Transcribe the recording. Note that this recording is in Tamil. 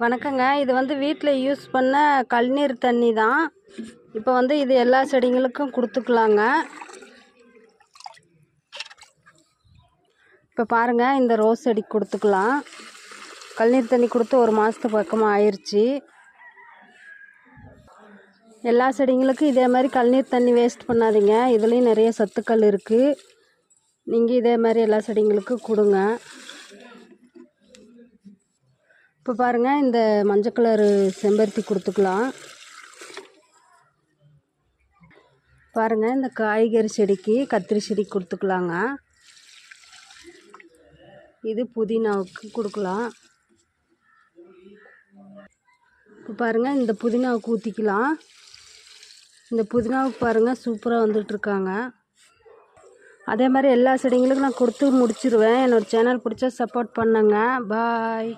வணக்கங்க. இது வந்து வீட்டில் யூஸ் பண்ண கழுநீர் தண்ணி தான். இப்போ வந்து இது எல்லா செடிங்களுக்கும் கொடுத்துக்கலாங்க. இப்போ பாருங்கள், இந்த ரோஸ் செடிக்கு கொடுத்துக்கலாம். கழுநீர் தண்ணி கொடுத்து 1 மாதத்து பக்கமாக ஆயிடுச்சு. எல்லா செடிங்களுக்கும் இதே மாதிரி கழுநீர் தண்ணி வேஸ்ட் பண்ணாதீங்க. இதுலேயும் நிறைய சத்துக்கள் இருக்குது. நீங்கள் இதே மாதிரி எல்லா செடிங்களுக்கும் கொடுங்க. இப்போ பாருங்கள், இந்த மஞ்சள் கலரு செம்பருத்தி கொடுத்துக்கலாம். பாருங்கள், இந்த காய்கறி செடிக்கு கத்திரி செடிக்கு கொடுத்துக்கலாங்க. இது புதினாவுக்கு கொடுக்கலாம். இப்போ பாருங்கள், இந்த புதினாவுக்கு ஊற்றிக்கலாம். இந்த புதினாவுக்கு பாருங்கள், சூப்பராக வந்துட்டுருக்காங்க. அதே மாதிரி எல்லா செடிங்களுக்கும் நான் கொடுத்து முடிச்சிடுவேன். என்னோடய சேனல் பிடிச்சா சப்போர்ட் பண்ணுங்க. பாய்.